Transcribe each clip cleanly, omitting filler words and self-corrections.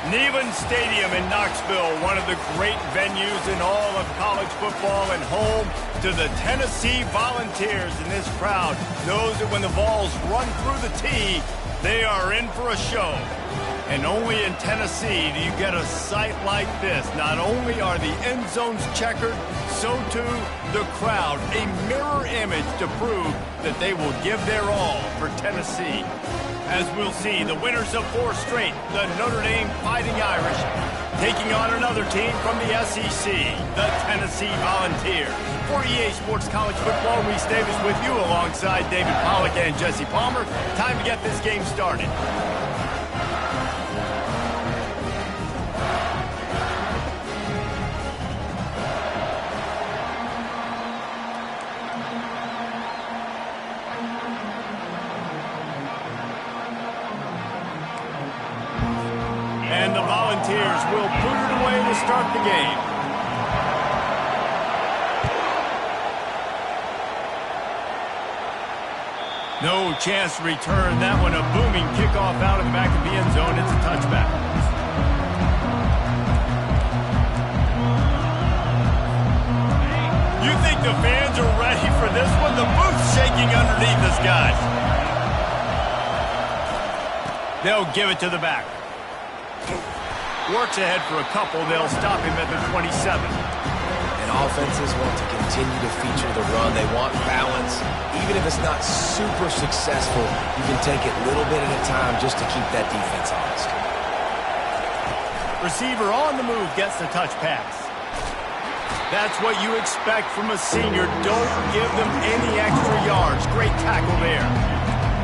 Neyland Stadium in Knoxville, one of the great venues in all of college football and home to the Tennessee Volunteers. And this crowd knows that when the balls run through the tee, they are in for a show. And only in Tennessee do you get a sight like this. Not only are the end zones checkered, so too the crowd, a mirror image to prove that they will give their all for Tennessee. As we'll see, the winners of 4 straight, the Notre Dame Fighting Irish, taking on another team from the SEC, the Tennessee Volunteers. For EA Sports College Football, Reese Davis with you alongside David Pollack and Jesse Palmer. Time to get this game started. And the Volunteers will put it away to start the game. No chance to return that one. A booming kickoff out of the back of the end zone. It's a touchback. You think the fans are ready for this one? The booth's shaking underneath us, guys. They'll give it to the back. Works ahead for a couple. They'll stop him at the 27. And offenses want to continue to feature the run. They want balance. Even if it's not super successful, you can take it little bit at a time just to keep that defense honest. Receiver on the move gets the touch pass. That's what you expect from a senior. Don't give them any extra yards. Great tackle there.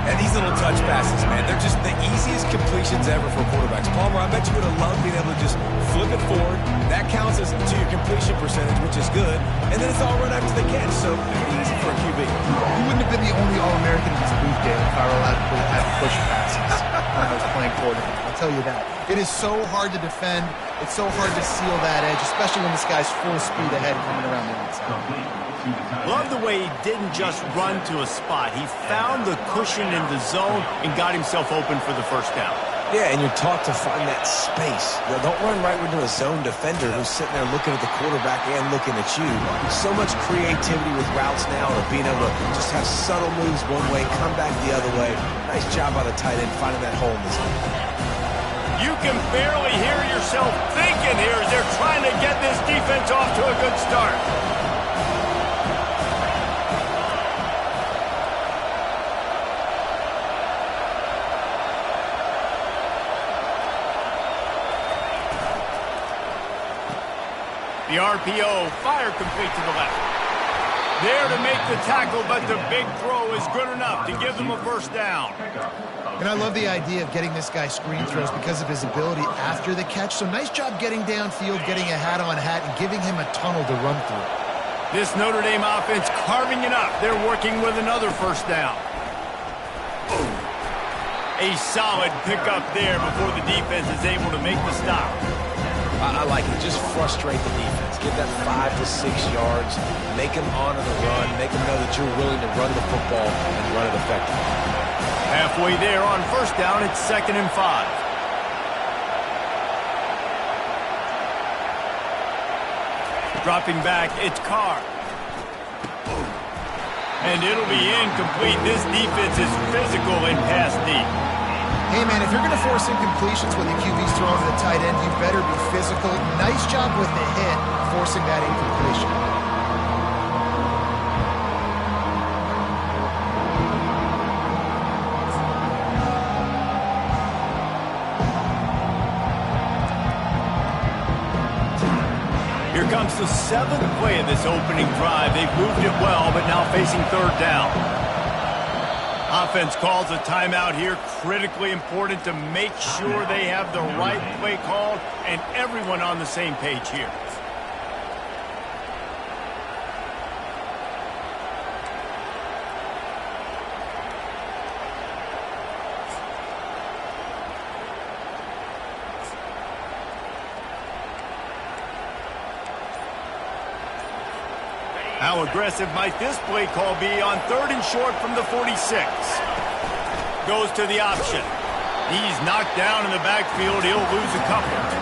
And these little touch passes, man, they're just the easiest completions ever for quarterbacks. Palmer, I bet you would have loved being able to just flip it forward. That counts as to your completion percentage, which is good. And then it's all run after the catch, so pretty easy for a QB. You wouldn't have been the only All-American in this booth, Dave, if I were allowed to have push passes when I was playing quarterback. I'll tell you that. It is so hard to defend. It's so hard to seal that edge, especially when this guy's full speed ahead coming around the outside. Love the way he didn't just run to a spot. He found the cushion in the zone and got himself open for the first down. Yeah, and you're taught to find that space. You know, don't run right into a zone defender who's sitting there looking at the quarterback and looking at you. So much creativity with routes now of being able to just have subtle moves one way, come back the other way. Nice job by the tight end finding that hole in the zone. You can barely hear yourself thinking here as they're trying to get this defense off to a good start. The RPO, fire complete to the left. There to make the tackle, but the big throw is good enough to give them a first down. And I love the idea of getting this guy screen throws because of his ability after the catch. So nice job getting downfield, getting a hat-on-hat, and giving him a tunnel to run through. This Notre Dame offense carving it up. They're working with another first down. A solid pickup there before the defense is able to make the stop. I like it. Just frustrate the defense. Give that 5 to 6 yards. Make them honor the run. Make them know that you're willing to run the football and run it effectively. Halfway there on first down, it's 2nd and 5. Dropping back, it's Carr. And it'll be incomplete. This defense is physical and pass deep. Hey, man, if you're going to force incompletions when the QB's throwing to the tight end, you better be physical. Nice job with the hit, forcing that incompletion. Here comes the 7th play of this opening drive. They've moved it well, but now facing 3rd down. Offense calls a timeout here. Critically important to make sure they have the right play called and everyone on the same page here. How aggressive might this play call be on 3rd and short from the 46? Goes to the option. He's knocked down in the backfield. He'll lose a couple.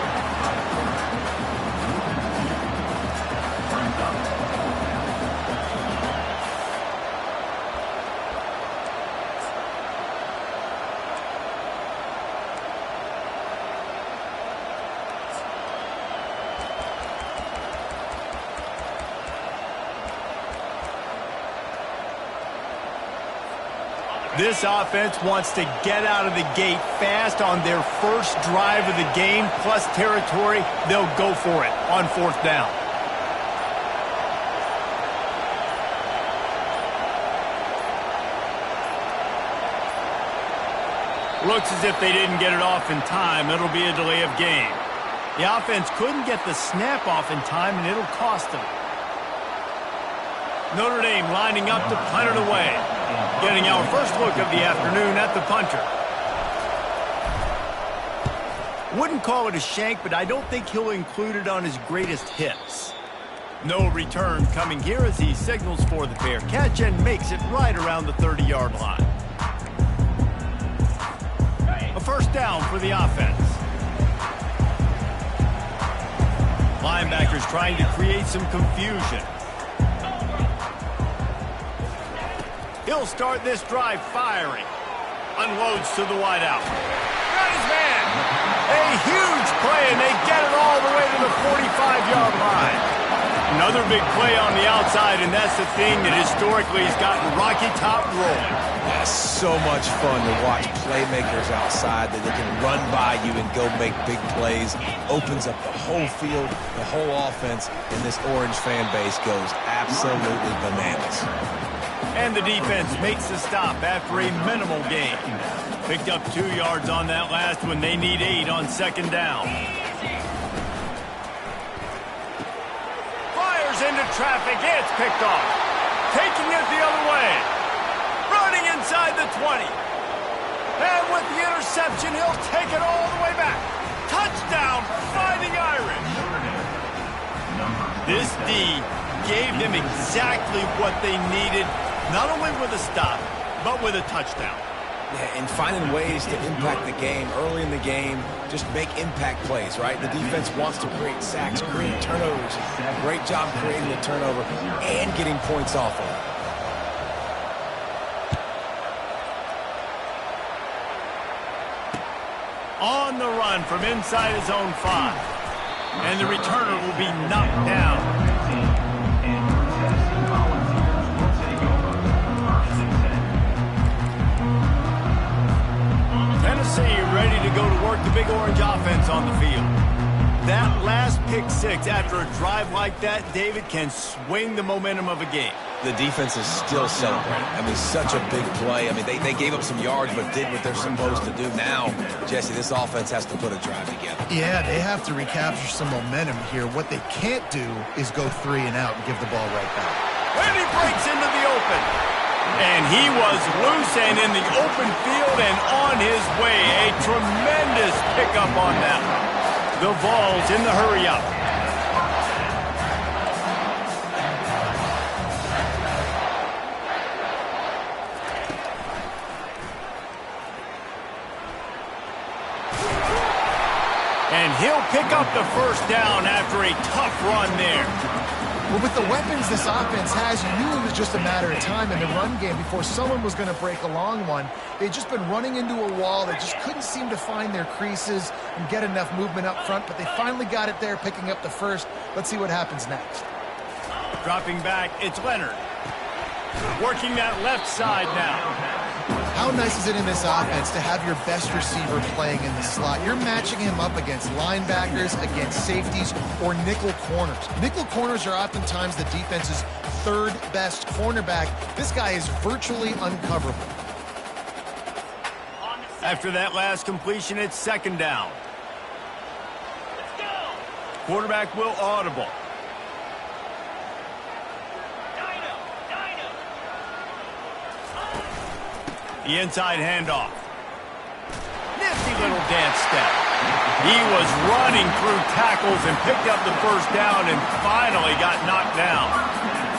This offense wants to get out of the gate fast on their first drive of the game, plus territory. They'll go for it on 4th down. Looks as if they didn't get it off in time. It'll be a delay of game. The offense couldn't get the snap off in time, and it'll cost them. Notre Dame lining up to punt it away. Getting our first look of the afternoon at the punter. Wouldn't call it a shank, but I don't think he'll include it on his greatest hits. No return coming here as he signals for the fair catch and makes it right around the 30-yard line. A first down for the offense. Linebackers trying to create some confusion. He'll start this drive firing. Unloads to the wideout. Got his man. A huge play, and they get it all the way to the 45-yard line. Another big play on the outside, and that's the thing that historically has gotten Rocky Top rolling. That's so much fun to watch playmakers outside that they can run by you and go make big plays. Opens up the whole field, the whole offense, and this Orange fan base goes absolutely bananas. And the defense makes the stop after a minimal gain. Picked up 2 yards on that last one. They need 8 on 2nd down. Fires into traffic. It's picked off. Taking it the other way. Running inside the 20. And with the interception, he'll take it all the way back. Touchdown, Fighting Irish. This D gave them exactly what they needed. Not only with a stop, but with a touchdown. Yeah, and finding ways to impact the game early in the game, just make impact plays, right? The defense wants to create sacks, create turnovers. Great job creating the turnover and getting points off of it. On the run from inside his own 5. And the returner will be knocked down. Tennessee ready to go to work the Big Orange offense on the field. That last pick 6 after a drive like that, David, can swing the momentum of a game. The defense is still celebrating. I mean, such a big play. I mean, they gave up some yards but did what they're supposed to do. Now, Jesse, this offense has to put a drive together. Yeah, they have to recapture some momentum here. What they can't do is go 3 and out and give the ball right back. And he breaks into the open. And he was loose and in the open field and on his way. A tremendous pickup on that one. The ball's in the hurry-up. And he'll pick up the first down after a tough run there. Well, with the weapons this offense has, you knew it was just a matter of time in the run game before someone was going to break a long one. They'd just been running into a wall. They just couldn't seem to find their creases and get enough movement up front, but they finally got it there, picking up the first. Let's see what happens next. Dropping back, it's Leonard. Working that left side now. How nice is it in this offense to have your best receiver playing in the slot? You're matching him up against linebackers, against safeties, or nickel corners. Nickel corners are oftentimes the defense's 3rd best cornerback. This guy is virtually uncoverable. After that last completion, it's 2nd down. Quarterback will audible. The inside handoff. Nifty little dance step. He was running through tackles and picked up the first down and finally got knocked down.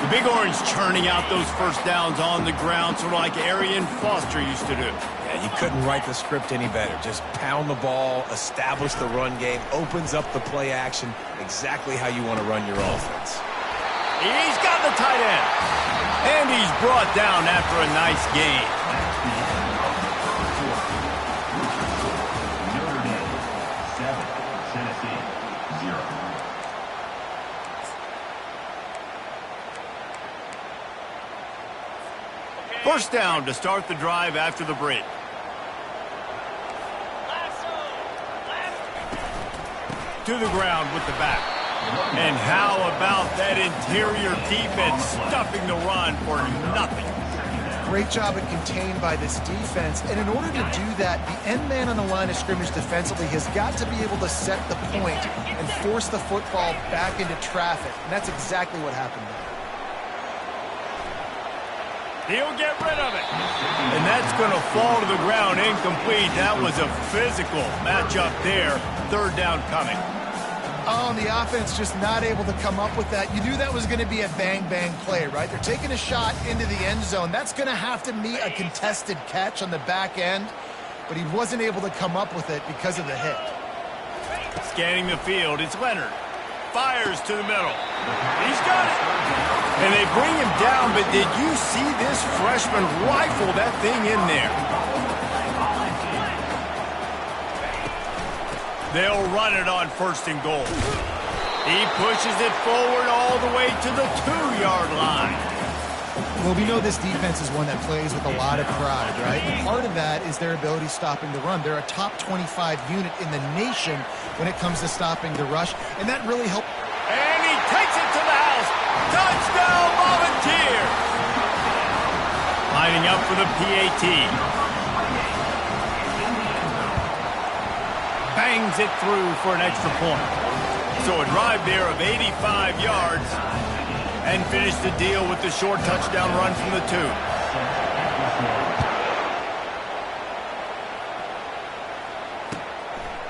The Big Orange churning out those first downs on the ground, sort of like Arian Foster used to do. Yeah, you couldn't write the script any better. Just pound the ball, establish the run game, opens up the play action, exactly how you want to run your offense. He's got the tight end. And he's brought down after a nice gain. First down to start the drive after the break. To the ground with the back. And how about that interior defense stuffing the run for nothing? Great job at contained by this defense. And in order to do that, the end man on the line of scrimmage defensively has got to be able to set the point and force the football back into traffic. And that's exactly what happened there. He'll get rid of it. And that's going to fall to the ground incomplete. That was a physical matchup there. Third down coming. Oh, and the offense just not able to come up with that. You knew that was going to be a bang-bang play, right? They're taking a shot into the end zone. That's going to have to meet a contested catch on the back end, but he wasn't able to come up with it because of the hit. Scanning the field, it's Leonard. Fires to the middle. He's got it. And they bring him down, but did you see this freshman rifle that thing in there? They'll run it on first and goal. He pushes it forward all the way to the 2-yard line. Well, we know this defense is one that plays with a lot of pride, right? And part of that is their ability stopping the run. They're a top 25 unit in the nation when it comes to stopping the rush, and that really helped. And he takes it to the house. Touchdown, Volunteers! Lining up for the PAT. Bangs it through for an extra point. So a drive there of 85 yards and finish the deal with the short touchdown run from the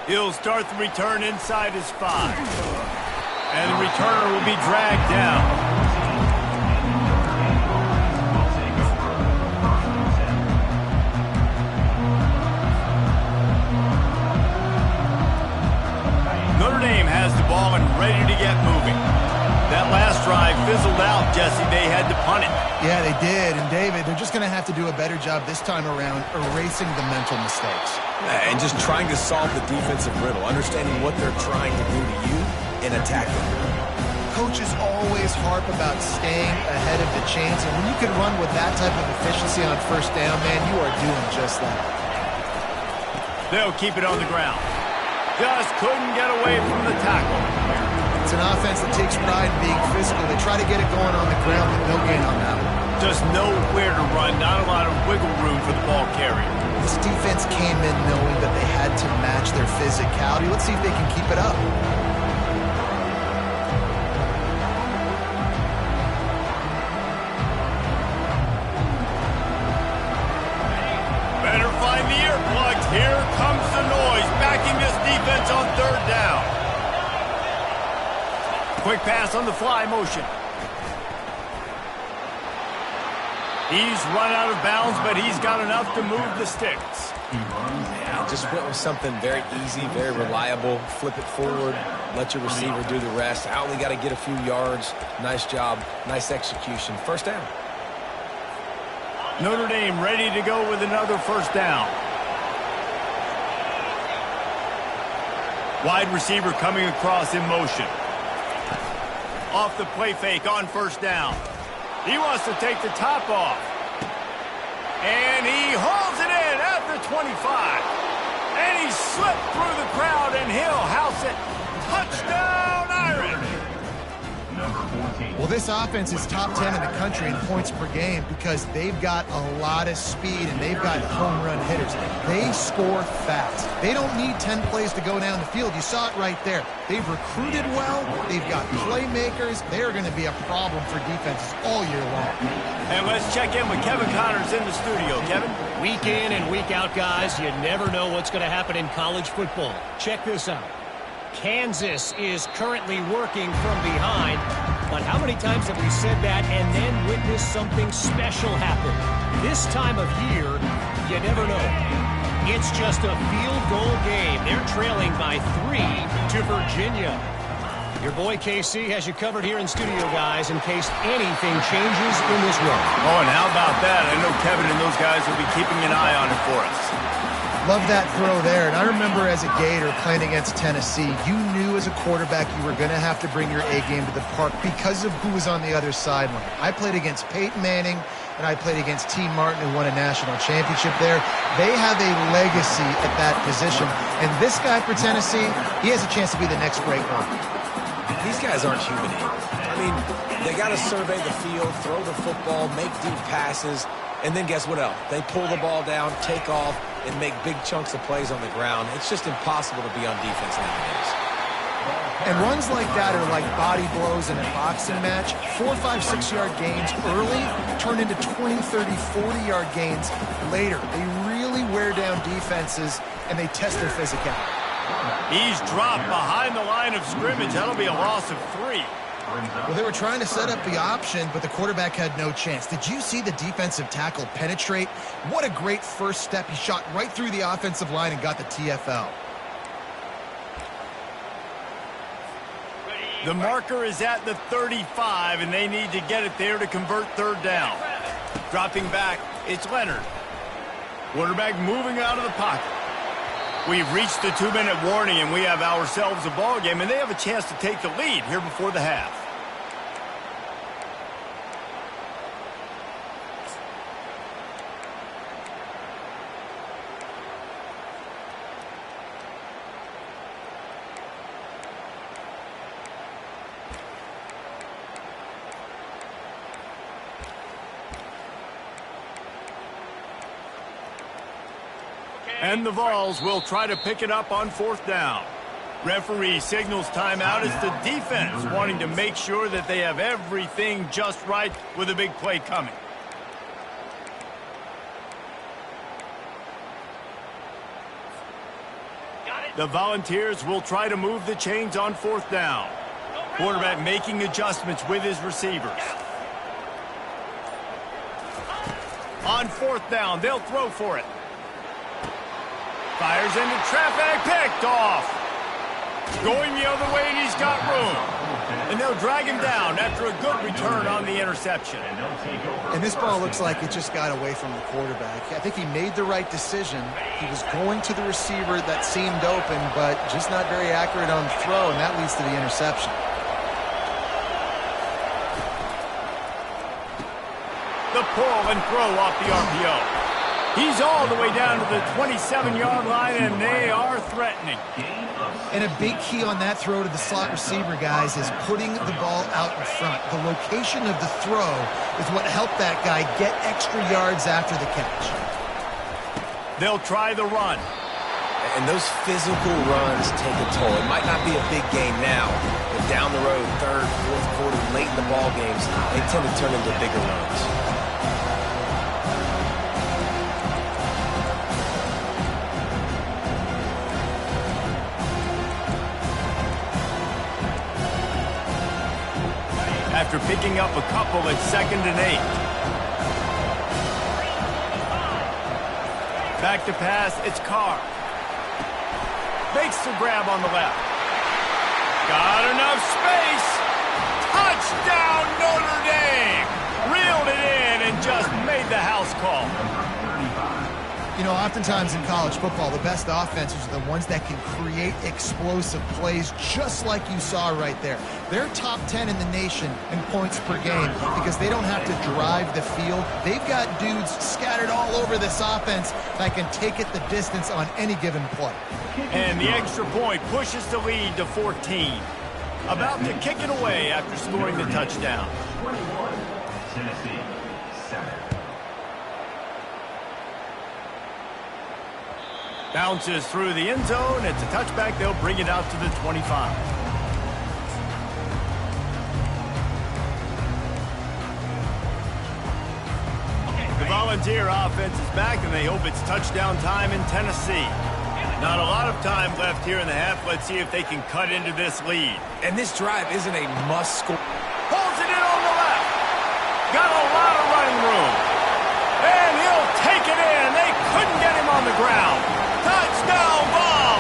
2. He'll start the return inside his 5. And the returner will be dragged down. Notre Dame has the ball and ready to get moving. That last drive fizzled out, Jesse. They had to punt it. Yeah, they did. And, David, they're just going to have to do a better job this time around erasing the mental mistakes. And just trying to solve the defensive riddle, understanding what they're trying to do to you and attacking. Coaches always harp about staying ahead of the chains, and when you can run with that type of efficiency on first down, man, you are doing just that. They'll keep it on the ground. Just couldn't get away from the tackle. It's an offense that takes pride in being physical. They try to get it going on the ground, but no gain on that one. Just nowhere to run, not a lot of wiggle room for the ball carrier. This defense came in knowing that they had to match their physicality. Let's see if they can keep it up. Better find the earplugs. Here comes the noise, backing this defense on third down. Quick pass on the fly motion. He's run out of bounds, but he's got enough to move the sticks. Yeah, just went with something very easy, very reliable. Flip it forward, let your receiver do the rest. I only got to get a few yards. Nice job, nice execution. First down. Notre Dame ready to go with another first down. Wide receiver coming across in motion. Off the play fake on first down. He wants to take the top off. And he hauls it in at the 25. And he slipped through the crowd, and he'll house it. Touchdown, Irish! Well, this offense is top 10 in the country in points per game because they've got a lot of speed and they've got home run hitters. They score fast. They don't need 10 plays to go down the field. You saw it right there. They've recruited well. They've got playmakers. They're going to be a problem for defenses all year long. And let's check in with Kevin Connors in the studio. Kevin? Week in and week out, guys, you never know what's going to happen in college football. Check this out. Kansas is currently working from behind, but how many times have we said that and then witnessed something special happen? This time of year, You never know. It's just a field goal game. They're trailing by 3 to Virginia. Your boy KC has you covered here in studio, guys, in case anything changes in this one. Oh, and how about that? I know Kevin and those guys will be keeping an eye on it for us. Love that throw there. And I remember as a Gator playing against Tennessee, you knew as a quarterback you were going to have to bring your A game to the park because of who was on the other sideline. I played against Peyton Manning, and I played against T. Martin, who won a national championship there. They have a legacy at that position. And this guy for Tennessee, he has a chance to be the next great one. These guys aren't human. I mean, they got to survey the field, throw the football, make deep passes, and then guess what else? They pull the ball down, take off, and make big chunks of plays on the ground. It's just impossible to be on defense nowadays. And runs like that are like body blows in a boxing match. 4, 5, 6-yard gains early turn into 20, 30, 40-yard gains later. They really wear down defenses, and they test their physicality. He's dropped behind the line of scrimmage. That'll be a loss of 3. Well, they were trying to set up the option, but the quarterback had no chance. Did you see the defensive tackle penetrate? What a great first step. He shot right through the offensive line and got the TFL. The marker is at the 35, and they need to get it there to convert third down. Dropping back, it's Leonard. Quarterback moving out of the pocket. We've reached the 2-minute warning, and we have ourselves a ball game, and they have a chance to take the lead here before the half. And the Vols will try to pick it up on 4th down. Referee signals timeout. It's the defense wanting to make sure that they have everything just right with a big play coming. The Volunteers will try to move the chains on 4th down. Quarterback making adjustments with his receivers. On 4th down, they'll throw for it. Fires into traffic, picked off. Going the other way, and he's got room. And they'll drag him down after a good return on the interception. And this ball looks like it just got away from the quarterback. I think he made the right decision. He was going to the receiver that seemed open, but just not very accurate on the throw, and that leads to the interception. The pull and throw off the RPO. He's all the way down to the 27-yard line, and they are threatening. And a big key on that throw to the slot receiver, guys, is putting the ball out in front. The location of the throw is what helped that guy get extra yards after the catch. They'll try the run. And those physical runs take a toll. It might not be a big game now, but down the road, 3rd, 4th quarter, late in the ball games, they tend to turn into bigger runs. After picking up a couple at 2nd and 8. Back to pass, it's Carr. Makes the grab on the left. Got enough space. Touchdown, Notre Dame. Reeled it in and just made the house call. You know, oftentimes in college football, the best offenses are the ones that can create explosive plays, just like you saw right there. They're top 10 in the nation in points per game because they don't have to drive the field. They've got dudes scattered all over this offense that can take it the distance on any given play. And the extra point pushes the lead to 14. About to kick it away after scoring the touchdown. 21, Tennessee, 7. Bounces through the end zone. It's a touchback. They'll bring it out to the 25. The Volunteer offense is back, and they hope it's touchdown time in Tennessee. Not a lot of time left here in the half. Let's see if they can cut into this lead. And this drive isn't a must-score. Pulls it in on the left. Got a lot of running room. And he'll take it in. They couldn't the ground. Touchdown ball!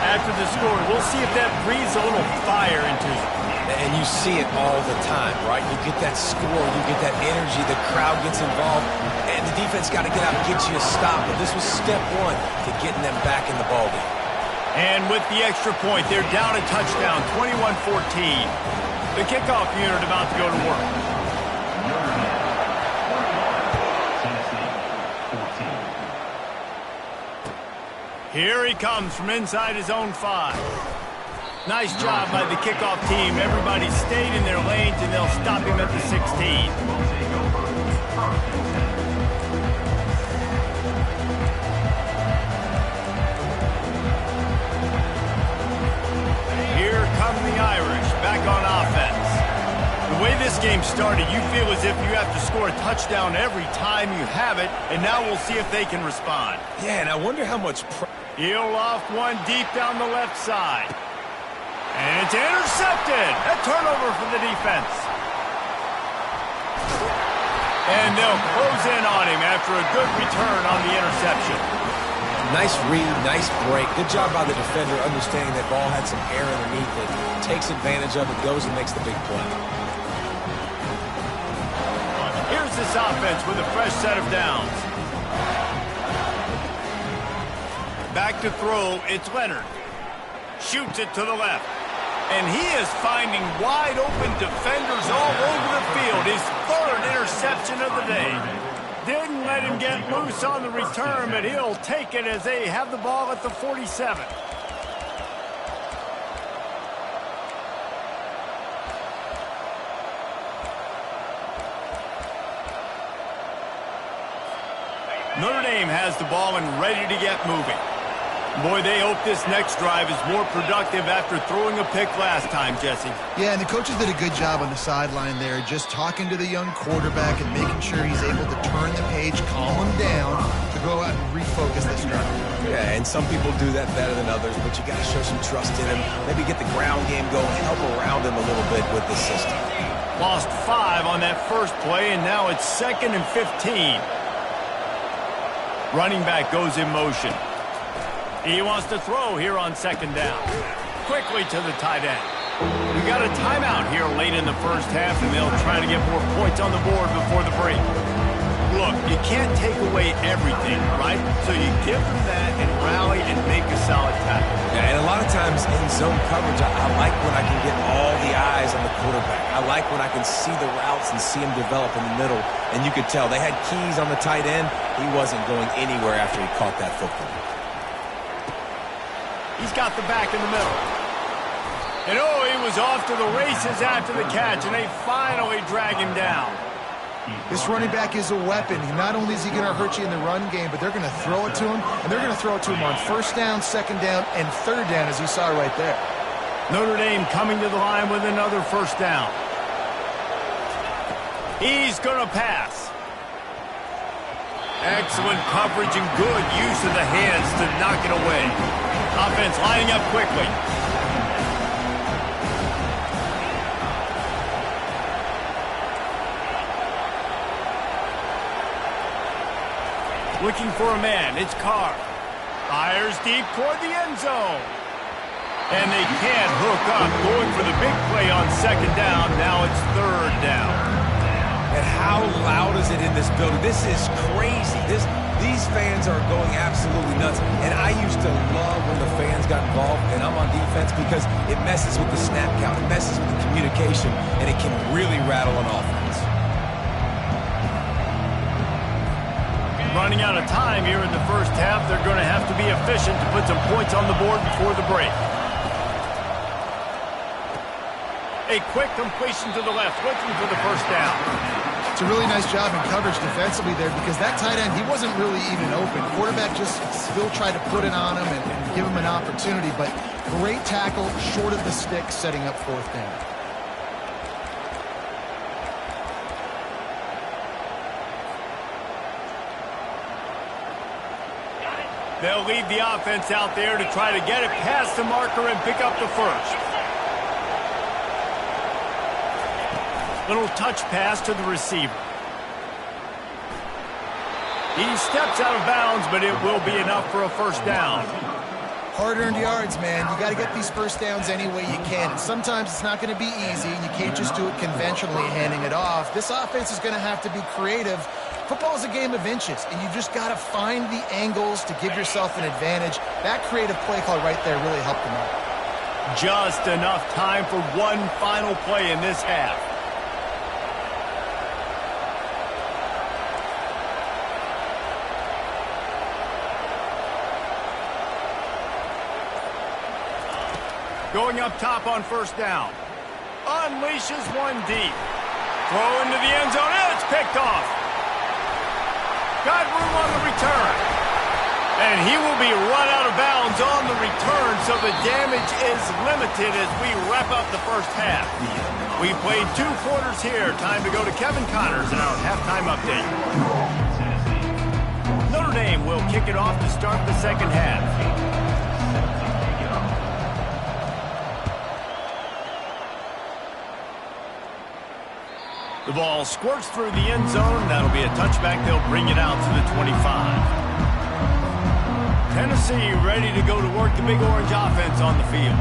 After the score, we'll see if that breathes a little fire into it. And you see it all the time, right? You get that score, you get that energy, the crowd gets involved, and the defense got to get out and get you a stop. But this was step one to getting them back in the ballgame. And with the extra point, they're down a touchdown, 21-14. The kickoff unit about to go to work. Here he comes from inside his own 5. Nice job by the kickoff team. Everybody stayed in their lanes, and they'll stop him at the 16. Here come the Irish, back on offense. The way this game started, you feel as if you have to score a touchdown every time you have it, and now we'll see if they can respond. Yeah, and I wonder how much... He'll loft one deep down the left side. And it's intercepted. A turnover for the defense. And they'll close in on him after a good return on the interception. Nice read, nice break. Good job by the defender understanding that ball had some air underneath it. Takes advantage of it, goes and makes the big play. Here's this offense with a fresh set of downs. Back to throw, it's Leonard. Shoots it to the left. And he is finding wide open defenders all over the field. His 3rd interception of the day. Didn't let him get loose on the return, but he'll take it as they have the ball at the 47. Notre Dame has the ball and ready to get moving. Boy, they hope this next drive is more productive after throwing a pick last time, Jesse. Yeah, and the coaches did a good job on the sideline there, just talking to the young quarterback and making sure he's able to turn the page, calm him down, to go out and refocus this drive. Yeah, and some people do that better than others, but you got to show some trust in him. Maybe get the ground game going, help around him a little bit with the system. Lost 5 on that first play, and now it's 2nd and 15. Running back goes in motion. He wants to throw here on 2nd down. Quickly to the tight end. We got a timeout here late in the first half, and they'll try to get more points on the board before the break. Look, you can't take away everything, right? So you give them that and rally and make a solid tackle. Yeah, and a lot of times in zone coverage, I like when I can get all the eyes on the quarterback. I like when I can see the routes and see him develop in the middle. And you could tell they had keys on the tight end. He wasn't going anywhere after he caught that football. He's got the back in the middle. And oh, he was off to the races after the catch, and they finally drag him down. This running back is a weapon. Not only is he going to hurt you in the run game, but they're going to throw it to him, and they're going to throw it to him on 1st down, 2nd down, and 3rd down, as you saw right there. Notre Dame coming to the line with another 1st down. He's going to pass. Excellent coverage and good use of the hands to knock it away. Offense lining up quickly. Looking for a man. It's Carr. Fires deep toward the end zone. And they can't hook up. Going for the big play on 2nd down. Now it's 3rd down. And how loud is it in this building? This is crazy. These fans are going absolutely nuts. And I used to love when the fans got involved, and I'm on defense because it messes with the snap count, it messes with the communication, and it can really rattle an offense. Running out of time here in the first half. They're going to have to be efficient to put some points on the board before the break. A quick completion to the left, looking for the 1st down. It's a really nice job in coverage defensively there because that tight end, he wasn't really even open. Quarterback just still tried to put it on him and give him an opportunity, but great tackle, short of the stick, setting up 4th down. They'll leave the offense out there to try to get it past the marker and pick up the 1st. Little touch pass to the receiver. He steps out of bounds, but it will be enough for a first down. Hard-earned yards, man. You got to get these first downs any way you can. And sometimes it's not going to be easy, and you can't just do it conventionally, handing it off. This offense is going to have to be creative. Football is a game of inches, and you just got to find the angles to give yourself an advantage. That creative play call right there really helped them out. Just enough time for one final play in this half. Going up top on first down. Unleashes one deep. Throw into the end zone. It's picked off. Got room on the return. And he will be run out of bounds on the return, so the damage is limited as we wrap up the first half. We played 2 quarters here. Time to go to Kevin Connors in our halftime update. Notre Dame will kick it off to start the second half. The ball squirts through the end zone. That'll be a touchback. They'll bring it out to the 25. Tennessee ready to go to work the Big Orange offense on the field.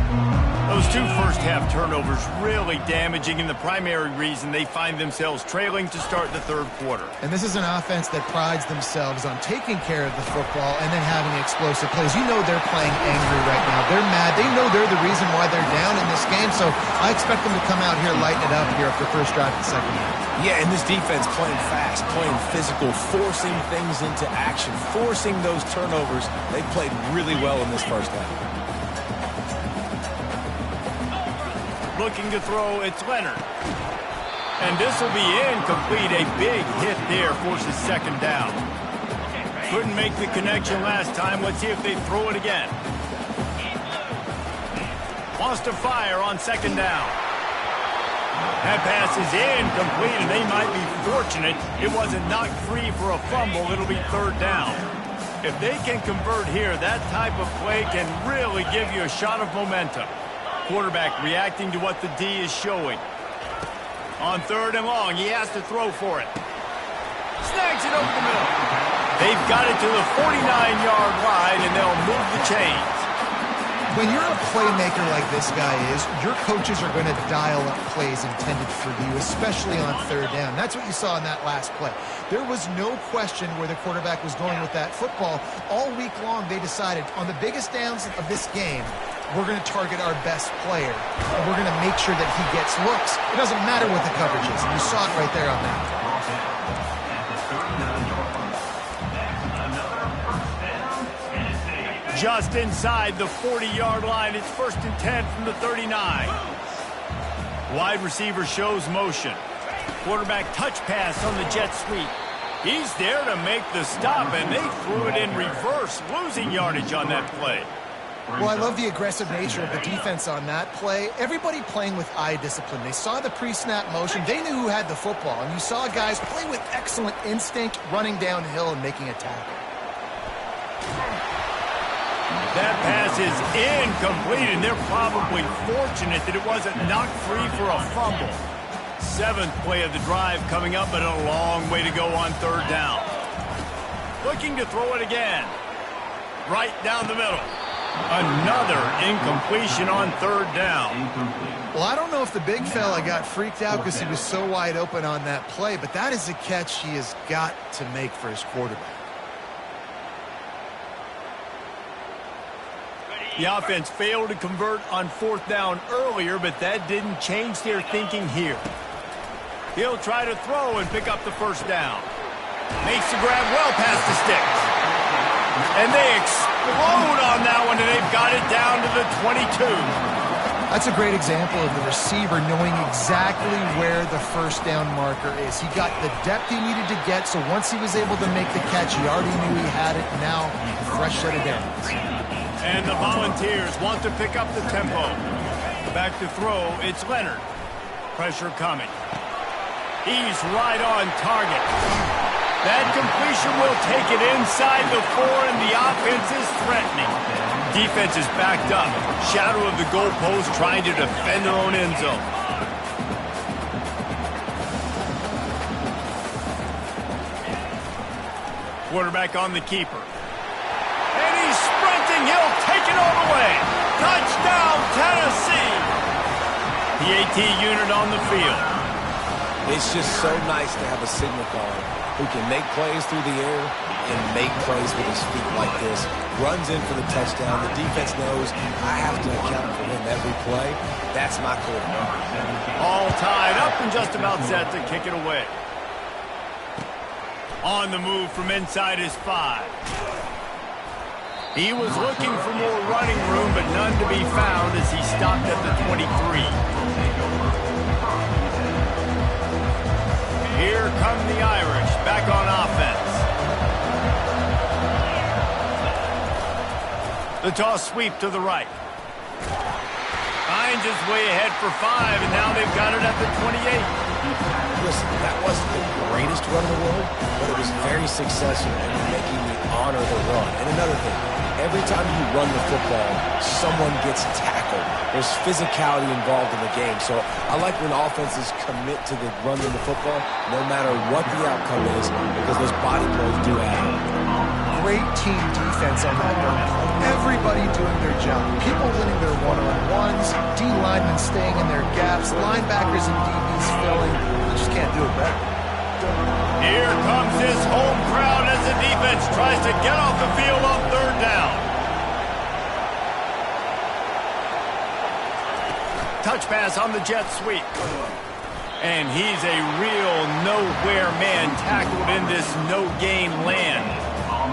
Those 2 first-half turnovers really damaging, and the primary reason they find themselves trailing to start the third quarter. And this is an offense that prides themselves on taking care of the football and then having explosive plays. You know they're playing angry right now. They're mad. They know they're the reason why they're down in this game, so I expect them to come out here, lighten it up here after the first drive of the second half. Yeah, and this defense playing fast, playing physical, forcing things into action, forcing those turnovers. They played really well in this first half. Looking to throw, it's Leonard. And this will be incomplete. A big hit there forces second down. Couldn't make the connection last time. Let's see if they throw it again. Wants to fire on second down. That pass is incomplete, and they might be fortunate it wasn't knocked free for a fumble. It'll be third down. If they can convert here, that type of play can really give you a shot of momentum. Quarterback reacting to what the D is showing. On third and long, he has to throw for it. Snags it over the middle. They've got it to the 49-yard line, and they'll move the chains. When you're a playmaker like this guy is, your coaches are going to dial up plays intended for you, especially on third down. That's what you saw in that last play. There was no question where the quarterback was going with that football. All week long, they decided on the biggest downs of this game, we're going to target our best player, and we're going to make sure that he gets looks. It doesn't matter what the coverage is, and you saw it right there on that. Just inside the 40-yard line. It's 1st and 10 from the 39. Wide receiver shows motion. Quarterback touch pass on the jet sweep. He's there to make the stop, and they threw it in reverse, losing yardage on that play. Well, I love the aggressive nature of the defense on that play. Everybody playing with eye discipline. They saw the pre-snap motion. They knew who had the football, and you saw guys play with excellent instinct, running downhill and making a tackle. That pass is incomplete, and they're probably fortunate that it wasn't knocked free for a fumble. 7th play of the drive coming up, but a long way to go on third down. Looking to throw it again. Right down the middle. Another incompletion on third down. Well, I don't know if the big fella got freaked out because he was so wide open on that play, but that is a catch he has got to make for his quarterback. The offense failed to convert on 4th down earlier, but that didn't change their thinking here. He'll try to throw and pick up the first down. Makes the grab well past the sticks. And they explode on that one, and they've got it down to the 22. That's a great example of the receiver knowing exactly where the first down marker is. He got the depth he needed to get, so once he was able to make the catch, he already knew he had it. Now, a fresh set of downs. And the Volunteers want to pick up the tempo. Back to throw, it's Leonard. Pressure coming. He's right on target. That completion will take it inside the 4, and the offense is threatening. Defense is backed up. Shadow of the goalpost trying to defend their own end zone. Quarterback on the keeper. And he's sprinting. He'll take it all the way. Touchdown, Tennessee. The AT unit on the field. It's just so nice to have a signal caller who can make plays through the air and make plays with his feet like this. Runs in for the touchdown. The defense knows I have to account for him every play. That's my quarterback. All tied up and just about set to kick it away. On the move from inside his 5. He was looking for more running room, but none to be found as he stopped at the 23. Here come the Irish, back on offense. The toss sweep to the right. Finds his way ahead for 5, and now they've got it at the 28. Listen, that wasn't the greatest run in the world, but it was very successful in making me honor the run. And another thing, every time you run the football, someone gets tackled. There's physicality involved in the game. So I like when offenses commit to the run in the football, no matter what the outcome is, because those body blows do add up. Great team defense on that run play. Everybody doing their job. People winning their one-on-ones, D linemen staying in their gaps, linebackers and DBs filling. You just can't do it better. Here comes his home crowd as the defense tries to get off the field on 3rd down. Touch pass on the jet sweep. And he's a real nowhere man tackled in this no-gain land.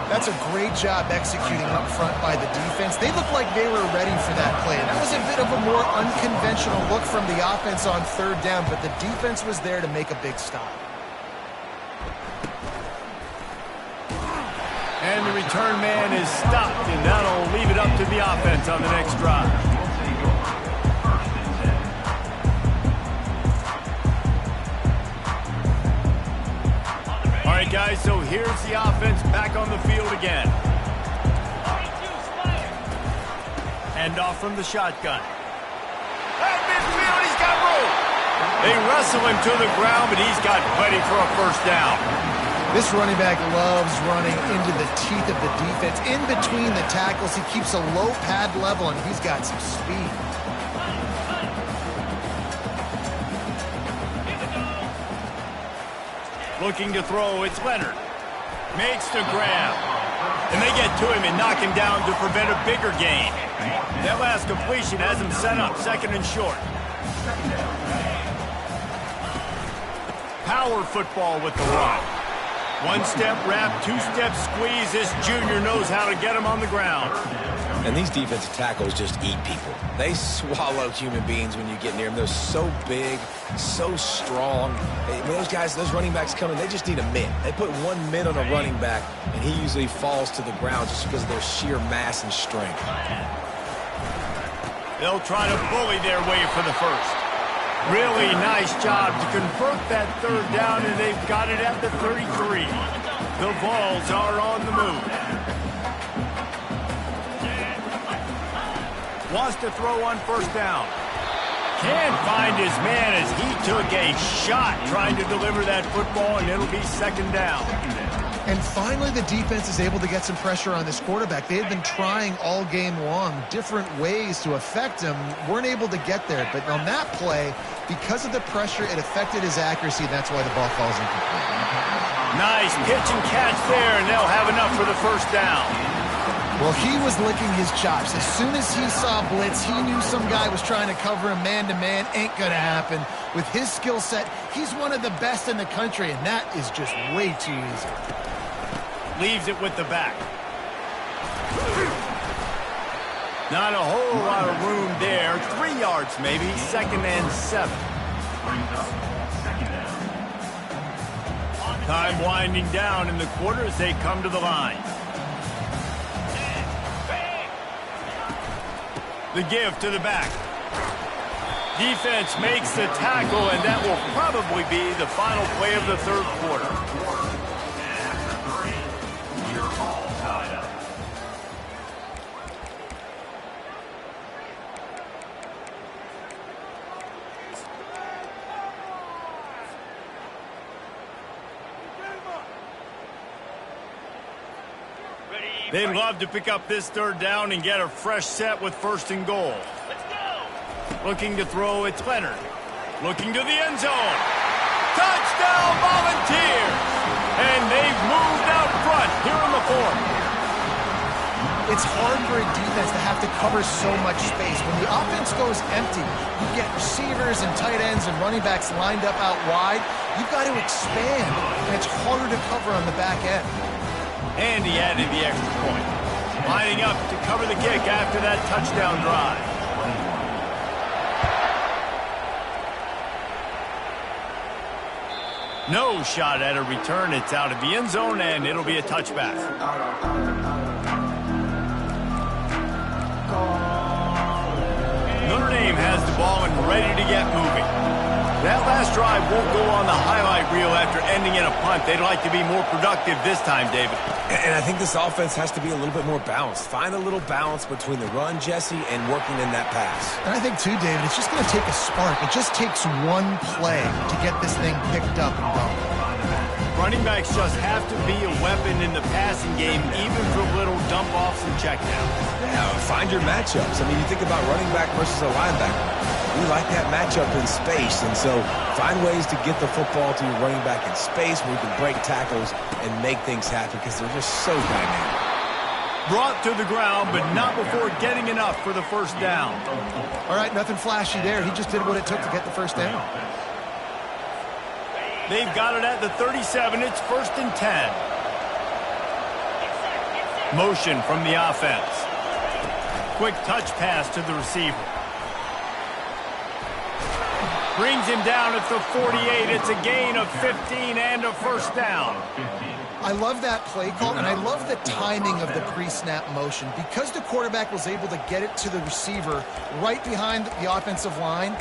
That's a great job executing up front by the defense. They looked like they were ready for that play. And that was a bit of a more unconventional look from the offense on 3rd down, but the defense was there to make a big stop. And the return man is stopped, and that'll leave it up to the offense on the next drive. All right, guys, so here's the offense back on the field again. Hand off from the shotgun. At midfield, he's got room. They wrestle him to the ground, but he's got plenty for a 1st down. This running back loves running into the teeth of the defense. In between the tackles, he keeps a low pad level, and he's got some speed. Looking to throw, it's Leonard. Makes the grab. And they get to him and knock him down to prevent a bigger gain. That last completion has him set up 2nd and short. Power football with the run. 1-step wrap, 2-step squeeze. This junior knows how to get him on the ground. And these defensive tackles just eat people. They swallow human beings when you get near them. They're so big, so strong. When those guys, those running backs come in, they just need a mid. They put 1 mid on a running back, and he usually falls to the ground just because of their sheer mass and strength. They'll try to bully their way for the 1st. Really nice job to convert that 3rd down, and they've got it at the 33. The Vols are on the move. Wants to throw on 1st down. Can't find his man as he took a shot trying to deliver that football, and it'll be 2nd down. And finally, the defense is able to get some pressure on this quarterback. They had been trying all game long different ways to affect him. Weren't able to get there. But on that play, because of the pressure, it affected his accuracy, and that's why the ball falls incomplete. Nice pitch and catch there, and they'll have enough for the 1st down. Well, he was licking his chops. As soon as he saw blitz, he knew some guy was trying to cover him man-to-man. Ain't going to happen. With his skill set, he's one of the best in the country, and that is just way too easy. Leaves it with the back. Not a whole lot of room there. 3 yards maybe. 2nd and 7. Time winding down in the quarter as they come to the line. The give to the back. Defense makes the tackle, and that will probably be the final play of the 3rd quarter. They'd love to pick up this third down and get a fresh set with 1st and goal. Looking to throw, it's Leonard. Looking to the end zone. Touchdown, Volunteers! And they've moved out front here in the 4th. It's hard for a defense to have to cover so much space. When the offense goes empty, you get receivers and tight ends and running backs lined up out wide. You've got to expand, and it's harder to cover on the back end. And he added the extra point. Lining up to cover the kick after that touchdown drive. No shot at a return. It's out of the end zone, and it'll be a touchback. Notre Dame has the ball and ready to get moving. That last drive won't go on the highlight reel after ending in a punt. They'd like to be more productive this time, David. And I think this offense has to be a little bit more balanced. Find a little balance between the run, Jesse, and working in that pass. And I think, too, David, it's just going to take a spark. It just takes one play to get this thing picked up and going. Running backs just have to be a weapon in the passing game, even for little dump-offs and checkdowns. Yeah, find your matchups. I mean, you think about running back versus a linebacker. We like that matchup in space, and so find ways to get the football to your running back in space where you can break tackles and make things happen because they're just so dynamic. Brought to the ground, but not before getting enough for the 1st down. All right, nothing flashy there. He just did what it took to get the 1st down. They've got it at the 37. It's 1st and 10. Motion from the offense. Quick touch pass to the receiver. Brings him down at the 48. It's a gain of 15 and a 1st down. I love that play call, and I love the timing of the pre-snap motion. Because the quarterback was able to get it to the receiver right behind the offensive line,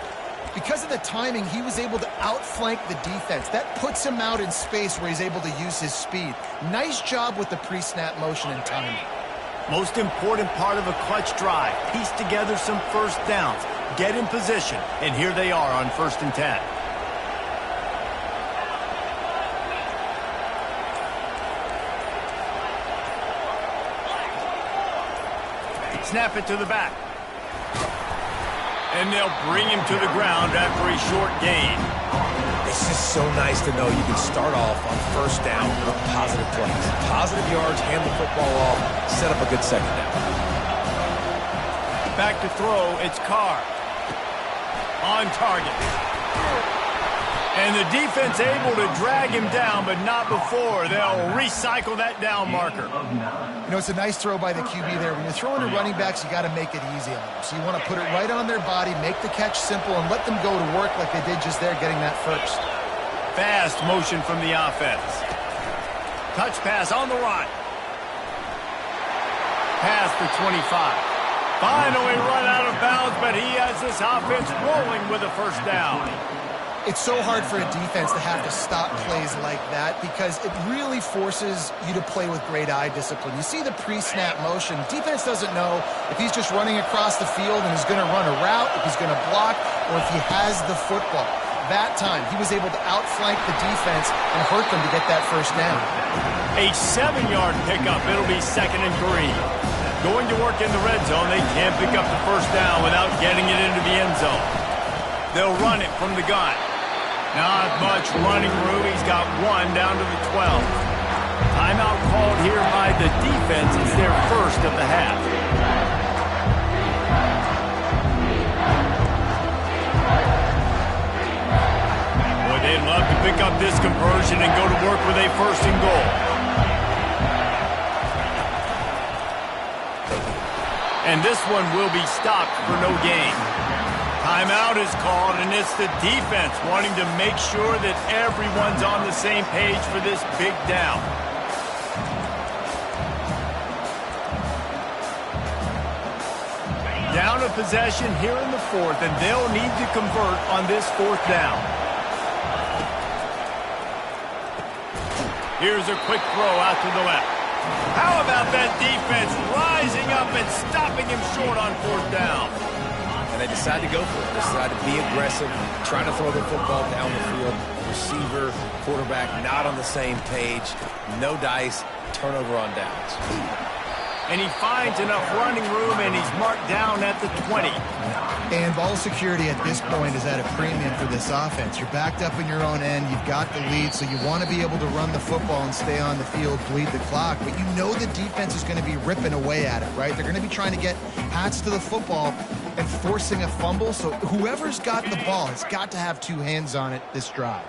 because of the timing, he was able to outflank the defense. That puts him out in space where he's able to use his speed. Nice job with the pre-snap motion and timing. Most important part of a clutch drive. Piece together some 1st downs. Get in position, and here they are on 1st and 10. Snap it to the back. And they'll bring him to the ground after a short gain. It's just so nice to know you can start off on 1st down with positive plays. Positive yards, hand the football off, set up a good 2nd down. Back to throw, it's Carr. On target. And the defense able to drag him down, but not before. They'll recycle that down marker. You know, it's a nice throw by the QB there. When you're throwing to running backs, you got to make it easy on them. So you want to put it right on their body, make the catch simple, and let them go to work like they did just there, getting that 1st. Fast motion from the offense. Touch pass on the right. Past the 25. Finally run out of bounds, but he has this offense rolling with a 1st down. It's so hard for a defense to have to stop plays like that because it really forces you to play with great eye discipline. You see the pre-snap motion. Defense doesn't know if he's just running across the field and is going to run a route, if he's going to block, or if he has the football. That time, he was able to outflank the defense and hurt them to get that 1st down. A 7-yard pickup. It'll be 2nd and 3. Going to work in the red zone. They can't pick up the 1st down without getting it into the end zone. They'll run it from the gun. Not much running room. He's got one down to the 12. Timeout called here by the defense. It's their 1st of the half. Boy, they'd love to pick up this conversion and go to work with a 1st and goal. And this one will be stopped for no gain. Timeout is called, and it's the defense wanting to make sure that everyone's on the same page for this big down. Down a possession here in the 4th, and they'll need to convert on this 4th down. Here's a quick throw out to the left. How about that defense rising up and stopping him short on 4th down? And they decide to go for it. They decide to be aggressive, trying to throw the football down the field. Receiver, quarterback, not on the same page. No dice, turnover on downs. And he finds enough running room, and he's marked down at the 20. And ball security at this point is at a premium for this offense. You're backed up in your own end. You've got the lead, so you want to be able to run the football and stay on the field, bleed the clock. But you know the defense is going to be ripping away at it, right? They're going to be trying to get hats to the football and forcing a fumble. So whoever's got the ball has got to have two hands on it this drive.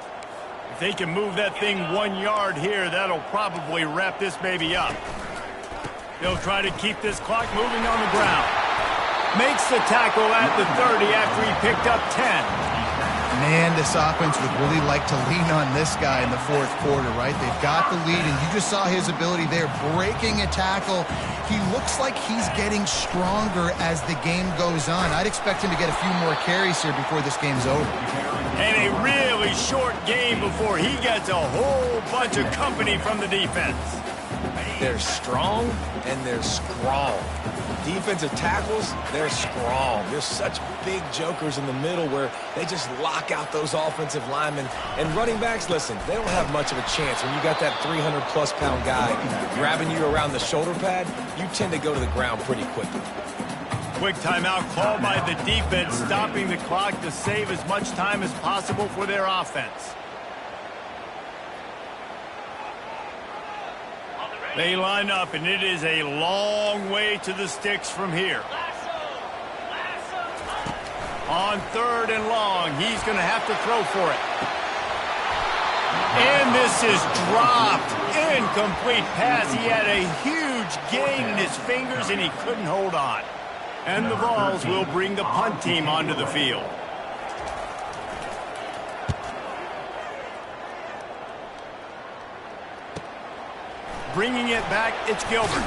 If they can move that thing 1 yard here, that'll probably wrap this baby up. They'll try to keep this clock moving on the ground. Makes the tackle at the 30 after he picked up 10. Man, this offense would really like to lean on this guy in the fourth quarter, right? They've got the lead, and you just saw his ability there, breaking a tackle. He looks like he's getting stronger as the game goes on. I'd expect him to get a few more carries here before this game's over. And a really short game before he gets a whole bunch of company from the defense. They're strong and they're strong. Defensive tackles, they're strong. There's such big jokers in the middle where they just lock out those offensive linemen. And running backs, listen, they don't have much of a chance. When you got that 300-plus pound guy grabbing you around the shoulder pad, you tend to go to the ground pretty quickly. Quick timeout called by the defense, stopping the clock to save as much time as possible for their offense. They line up, and it is a long way to the sticks from here. On 3rd and long, he's going to have to throw for it. And this is dropped. Incomplete pass. He had a huge gain in his fingers, and he couldn't hold on. And the Vols will bring the punt team onto the field. Bringing it back, it's Gilbert.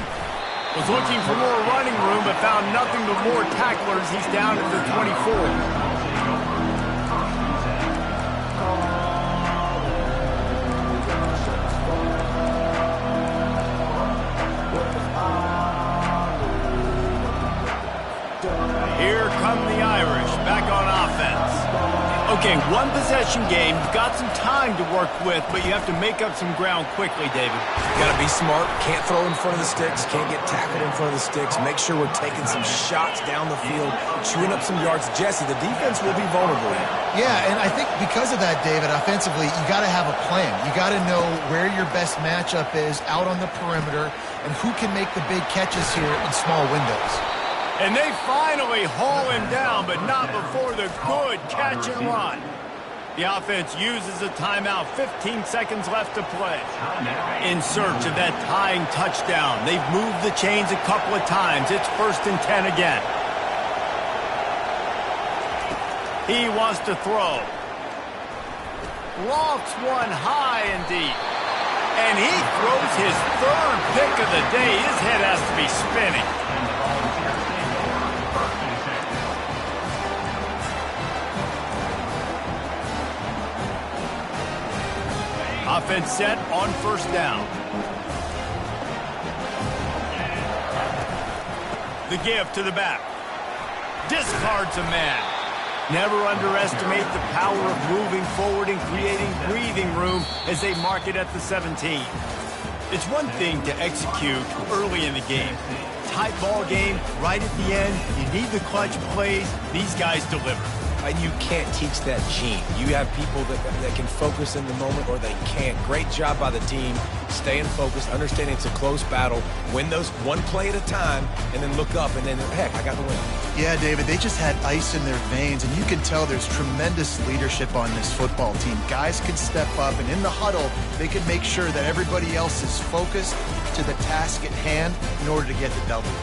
Was looking for more running room, but found nothing but more tacklers. He's down at the 24. Here come the Irish, back on offense. Okay, one possession game. You've got some time to work with, but you have to make up some ground quickly, David. Got to be smart. Can't throw in front of the sticks. Can't get tackled in front of the sticks. Make sure we're taking some shots down the field, chewing up some yards. Jesse, the defense will be vulnerable. Yeah, and I think because of that, David, offensively, you got to have a plan. You got to know where your best matchup is out on the perimeter and who can make the big catches here in small windows. And they finally haul him down, but not before the good catch and run. The offense uses a timeout. 15 seconds left to play. In search of that tying touchdown. They've moved the chains a couple of times. It's 1st and 10 again. He wants to throw. Lofts one high and deep. And he throws his 3rd pick of the day. His head has to be spinning. Offense set on 1st down. The give to the back. Discards a man. Never underestimate the power of moving forward and creating breathing room as they mark it at the 17. It's one thing to execute early in the game. Tight ball game, right at the end. You need the clutch plays. These guys deliver. And you can't teach that gene. You have people that can focus in the moment or they can't. Great job by the team, staying focused, understanding it's a close battle, win those one play at a time, and then look up and then, heck, I got the win. Yeah, David, they just had ice in their veins, and you can tell there's tremendous leadership on this football team. Guys can step up, and in the huddle, they can make sure that everybody else is focused to the task at hand in order to get the W.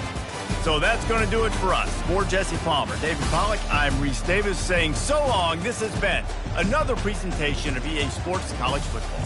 So that's going to do it for us. For Jesse Palmer, David Pollack, I'm Reese Davis saying so long. This has been another presentation of EA Sports College Football.